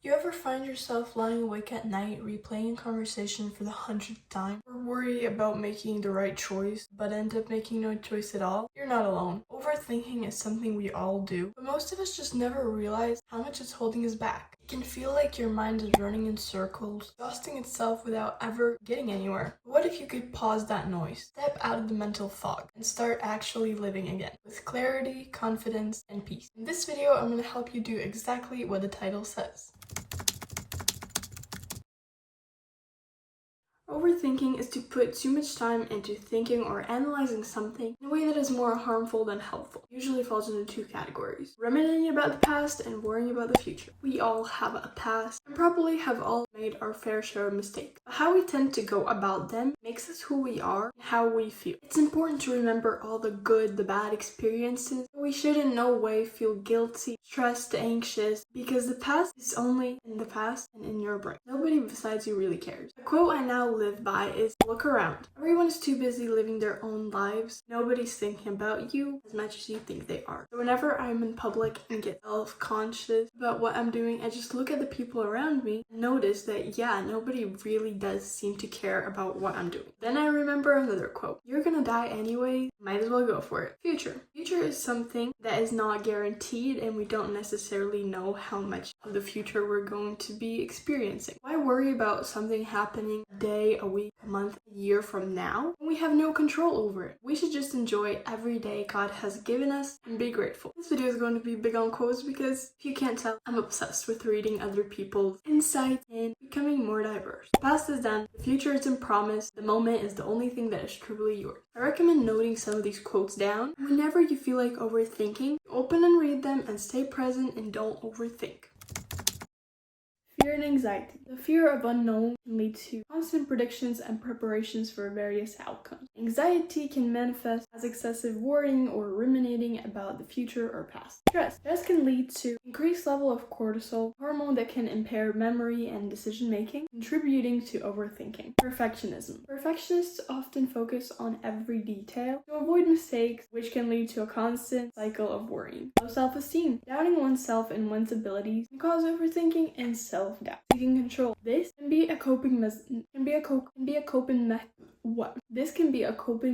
You ever find yourself lying awake at night, replaying a conversation for the 100th time, or worry about making the right choice, but end up making no choice at all? You're not alone. Overthinking is something we all do, but most of us just never realize how much it's holding us back. It can feel like your mind is running in circles, exhausting itself without ever getting anywhere. But what if you could pause that noise, step out of the mental fog, and start actually living again, with clarity, confidence, and peace? In this video, I'm going to help you do exactly what the title says. Overthinking is to put too much time into thinking or analyzing something in a way that is more harmful than helpful. It usually falls into two categories: ruminating about the past and worrying about the future. We all have a past and probably have all made our fair share of mistakes. But how we tend to go about them makes us who we are and how we feel. It's important to remember all the good, the bad experiences, but we should in no way feel guilty, stressed, anxious, because the past is only in the past and in your brain. Nobody besides you really cares. A quote I now live by is, look around. Everyone is too busy living their own lives. Nobody's thinking about you as much as you think they are. So whenever I'm in public and get self-conscious about what I'm doing, I just look at the people around me and notice that, yeah, nobody really does seem to care about what I'm doing. Then I remember another quote. You're gonna die anyway, might as well go for it. Future. Future is something that is not guaranteed, and we don't necessarily know how much of the future we're going to be experiencing. Why worry about something happening a day, a week, a month, a year from now when we have no control over it? We should just enjoy every day God has given us and be grateful. This video is going to be big on quotes because, if you can't tell, I'm obsessed with reading other people's insights and becoming more diverse. The past is done, the future isn't promised, the moment is the only thing that is truly yours. I recommend noting some of these quotes down. Whenever you feel like overthinking, open and read them and stay present and don't overthink. Fear and anxiety. The fear of unknown can lead to constant predictions and preparations for various outcomes. Anxiety can manifest as excessive worrying or ruminating about the future or past. Stress. Stress can lead to increased level of cortisol, a hormone that can impair memory and decision making, contributing to overthinking. Perfectionism. Perfectionists often focus on every detail to avoid mistakes, which can lead to a constant cycle of worrying. Low self-esteem. Doubting oneself and one's abilities can cause overthinking and self-doubt. Seeking control. This can be a coping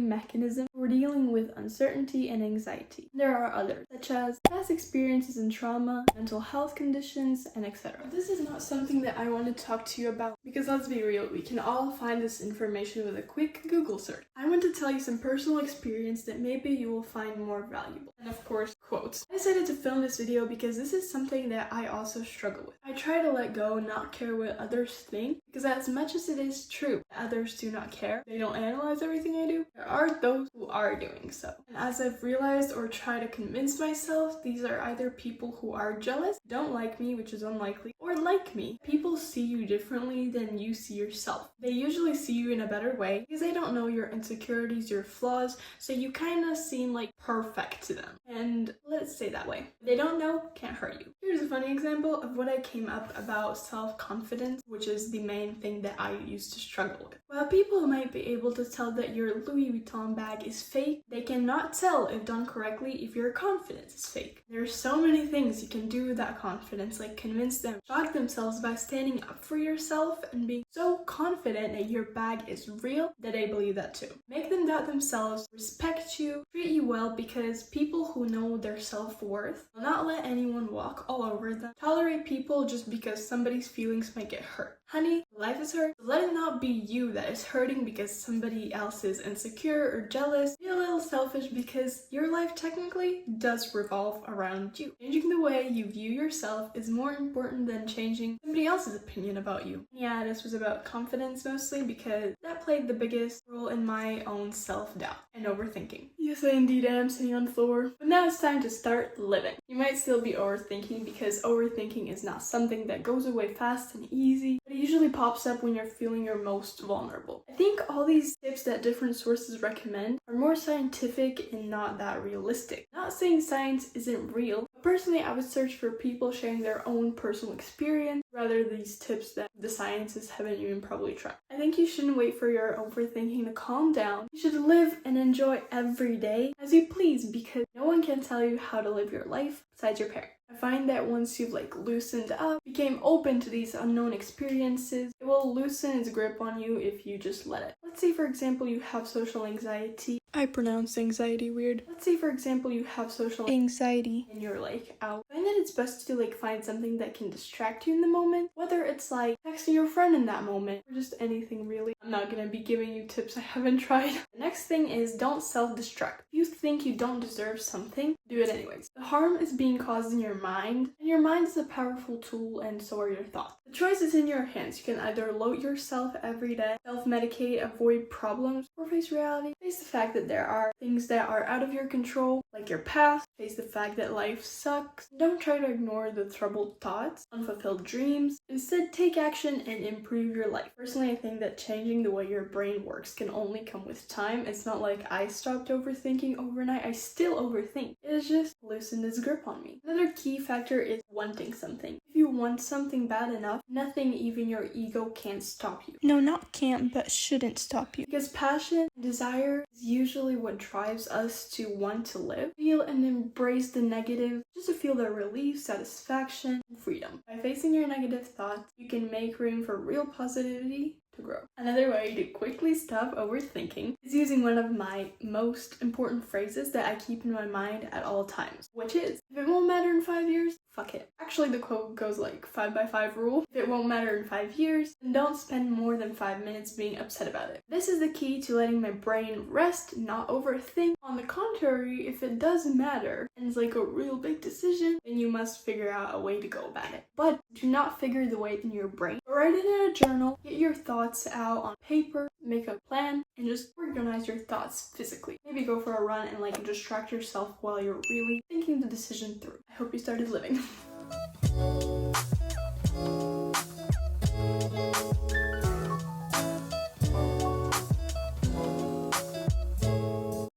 mechanism for dealing with uncertainty and anxiety. There are others, such as past experiences and trauma, mental health conditions, and etc. This is not something that I want to talk to you about because, let's be real, we can all find this information with a quick Google search. I want to tell you some personal experience that maybe you will find more valuable. And of course, quotes. I decided to film this video because this is something that I also struggle with. I try to let go and not care what others think, because as much as it is true that others do not care, they don't analyze everything I do, there are those who are doing so. And as I've realized or try to convince myself, these are either people who are jealous, don't like me, which is unlikely, or like me. People see you differently than you see yourself. They usually see you in a better way because they don't know your insecurities, your flaws, so you kind of seem like perfect to them. And let's say that way. If they don't know, can't hurt you. Here's a funny example of what I came up about self-confidence, which is the main thing that I used to struggle with. While people might be able to tell that your Louis Vuitton bag is fake, they cannot tell, if done correctly, if your confidence is fake. There are so many things you can do with that confidence, like convince them, shock themselves by standing up for yourself and being so confident that your bag is real that they believe that too. Make them doubt themselves, respect you, treat you well, because people who know their self-worth will not let anyone walk all over them, tolerate people just because somebody's feelings might get hurt. Honey, life is hurt. Let it not be you that is hurting because somebody else is insecure or jealous. Be a little selfish because your life technically does revolve around you. Changing the way you view yourself is more important than changing somebody else's opinion about you. Yeah, this was about confidence mostly because that played the biggest role in my own self-doubt and overthinking. Yes, I indeed am sitting on the floor. But now it's time to start living. You might still be overthinking because overthinking is not something that goes away fast and easy, but it usually pops up when you're feeling your most vulnerable. I think all these tips that different sources recommend are more scientific and not that realistic. Not saying science isn't real, but personally I would search for people sharing their own personal experience rather than these tips that the scientists haven't even probably tried. I think you shouldn't wait for your overthinking to calm down. You should live and enjoy every day as you please, because no one can tell you how to live your life besides your parents. I find that once you've loosened up, became open to these unknown experiences, it will loosen its grip on you if you just let it. Let's say for example you have social anxiety. I pronounce anxiety weird. Let's say for example you have social anxiety and you're out. I find that it's best to find something that can distract you in the moment, whether it's texting your friend in that moment or just anything really. I'm not gonna be giving you tips I haven't tried. The next thing is don't self-destruct. If you think you don't deserve something, do it anyways. The harm is being caused in your mind, and your mind is a powerful tool and so are your thoughts. The choice is in your hands. You can either load yourself every day, self-medicate, avoid problems, or face reality. Face the fact that there are things that are out of your control, like your past. Face the fact that life sucks. Don't try to ignore the troubled thoughts, unfulfilled dreams. Instead, take action and improve your life. Personally, I think that changing the way your brain works can only come with time. It's not like I stopped overthinking overnight. I still overthink. It has just loosened its grip on me. Another key factor is wanting something. If you want something bad enough, nothing, even your ego, can't stop you. No, not can't, but shouldn't stop you. Because passion and desire is usually what drives us to want to live, feel and embrace the negative, just to feel the relief, satisfaction, and freedom. By facing your negative thoughts, you can make room for real positivity to grow. Another way to quickly stop overthinking is using one of my most important phrases that I keep in my mind at all times, which is, if it won't matter in 5 years, fuck it. Actually, the quote goes 5x5 rule. If it won't matter in 5 years, then don't spend more than 5 minutes being upset about it. This is the key to letting my brain rest, not overthink. On the contrary, if it does matter and it's a real big decision, then you must figure out a way to go about it. But do not figure the way in your brain. Write it in a journal, get your thoughts out on paper, make a plan, and just organize your thoughts physically. Maybe go for a run and distract yourself while you're really thinking the decision through. I hope you started living.